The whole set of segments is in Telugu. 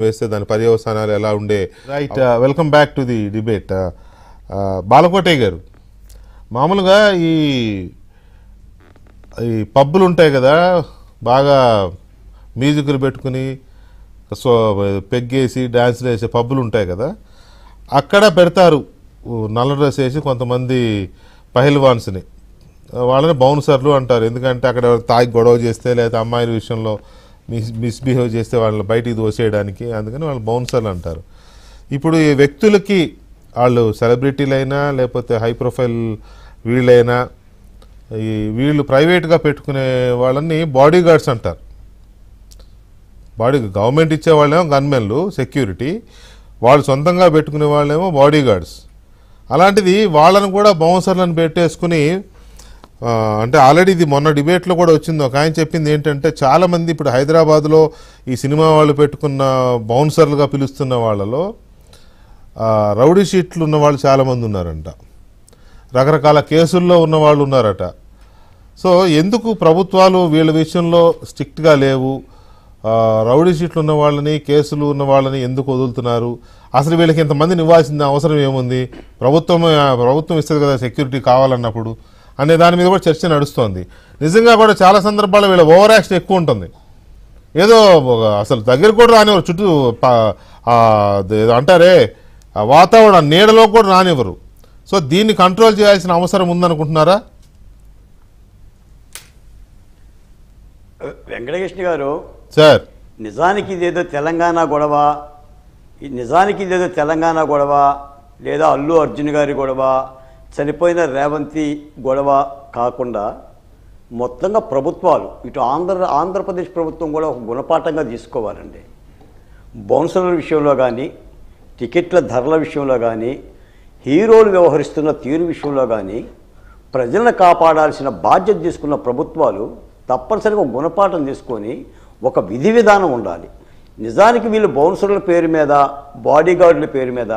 వేస్తే దాని పర్యవసానాలు ఎలా ఉండే. Right, welcome back to the debate. Balakotaiah గారు, మామూలుగా ఈ పబ్బులు ఉంటాయి కదా, బాగా మ్యూజిక్లు పెట్టుకుని పెగ్గేసి డ్యాన్స్లు వేసే పబ్బులు ఉంటాయి కదా, అక్కడ పెడతారు నల్ల డ్రెస్ వేసి కొంతమంది పహిల్వాన్స్ని. వాళ్ళని బౌన్సర్లు అంటారు. ఎందుకంటే అక్కడ తాగి గొడవ చేస్తే లేదా అమ్మాయిల విషయంలో మిస్బిహేవ్ చేస్తే వాళ్ళని బయటికి దోసేయడానికి, అందుకని వాళ్ళు బౌన్సర్లు అంటారు. ఇప్పుడు ఈ వ్యక్తులకి వాళ్ళు సెలబ్రిటీలైనా లేకపోతే హై ప్రొఫైల్ వీళ్ళైనా వీళ్ళు ప్రైవేట్గా పెట్టుకునే వాళ్ళని బాడీ గార్డ్స్ అంటారు. గవర్నమెంట్ ఇచ్చే వాళ్ళేమో గన్మెన్లు, సెక్యూరిటీ, వాళ్ళు సొంతంగా పెట్టుకునే వాళ్ళేమో బాడీ గార్డ్స్. అలాంటిది వాళ్ళని కూడా బౌన్సర్లను పెట్టేసుకుని, అంటే ఆల్రెడీ ఇది మొన్న డిబేట్లో కూడా వచ్చింది. ఒక ఆయన చెప్పింది ఏంటంటే, చాలామంది ఇప్పుడు హైదరాబాద్లో ఈ సినిమా వాళ్ళు పెట్టుకున్న బౌన్సర్లుగా పిలుస్తున్న వాళ్ళలో రౌడీ షీట్లు ఉన్న వాళ్ళు చాలామంది ఉన్నారంట, రకరకాల కేసుల్లో ఉన్న వాళ్ళు ఉన్నారట. సో ఎందుకు ప్రభుత్వాలు వీళ్ళ విషయంలో స్ట్రిక్ట్గా లేవు? రౌడీ షీట్లు ఉన్న వాళ్ళని, కేసులు ఉన్న వాళ్ళని ఎందుకు వదులుతున్నారు? అసలు వీళ్ళకి ఇంతమందిని ఇవ్వాల్సిన అవసరం ఏముంది? ప్రభుత్వం ఇస్తుంది కదా సెక్యూరిటీ కావాలన్నప్పుడు అనే దాని మీద కూడా చర్చ నడుస్తోంది. నిజంగా కూడా చాలా సందర్భాల్లో వీళ్ళ ఓవర్ యాక్షన్ ఎక్కువ ఉంటుంది. ఏదో అసలు దగ్గర కూడా రానివ్వరు, చుట్టూ అంటారే వాతావరణం నీడలో కూడా రానివ్వరు. సో దీన్ని కంట్రోల్ చేయాల్సిన అవసరం ఉందనుకుంటున్నారా? వెంకటకృష్ణ గారు సార్, నిజానికి ఇదేదో తెలంగాణ గొడవ లేదా అల్లు అర్జున్ గారి గొడవ, చనిపోయిన రేవంతి గొడవ కాకుండా మొత్తంగా ప్రభుత్వాలు, ఇటు ఆంధ్రప్రదేశ్ ప్రభుత్వం కూడా ఒక గుణపాఠంగా తీసుకోవాలండి. బౌన్సర్ల విషయంలో కానీ, టికెట్ల ధరల విషయంలో కానీ, హీరోలు వ్యవహరిస్తున్న తీరు విషయంలో కానీ ప్రజలను కాపాడాల్సిన బాధ్యత తీసుకున్న ప్రభుత్వాలు తప్పనిసరిగా ఒక గుణపాఠం తీసుకొని ఒక విధి విధానం ఉండాలి. నిజానికి వీళ్ళు బౌన్సర్ల పేరు మీద, బాడీగార్డుల పేరు మీద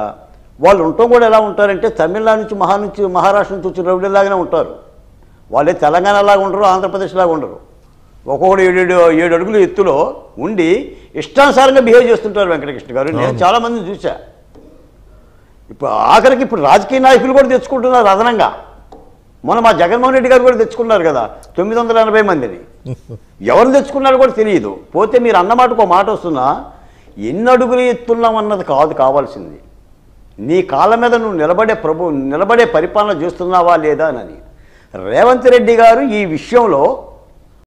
వాళ్ళు ఉండటం కూడా ఎలా ఉంటారంటే, తమిళనాడు నుంచి మహారాష్ట్ర నుంచి వచ్చిన రౌడీలాగానే ఉంటారు. వాళ్ళే తెలంగాణలాగా ఉండరు, ఆంధ్రప్రదేశ్లాగా ఉండరు. ఒక్కొక్కడు 7 అడుగుల ఎత్తులో ఉండి ఇష్టానుసారంగా బిహేవ్ చేస్తుంటారు వెంకటకృష్ణ గారు. నేను చాలామందిని చూసా. ఇప్పుడు ఆఖరికి ఇప్పుడు రాజకీయ నాయకులు కూడా తెచ్చుకుంటున్నారు అదనంగా. మొన్న మా జగన్మోహన్ రెడ్డి గారు కూడా తెచ్చుకున్నారు కదా 980 మందిని. ఎవరు తెచ్చుకున్నారో కూడా తెలియదు. పోతే మీరు అన్నమాటకు ఒక మాట వస్తున్నా, ఎన్ని అడుగులు ఎత్తున్నామన్నది కావాల్సింది, నీ కాళ్ళ మీద నువ్వు నిలబడే పరిపాలన చేస్తున్నావా లేదా అని. రేవంత్ రెడ్డి గారు ఈ విషయంలో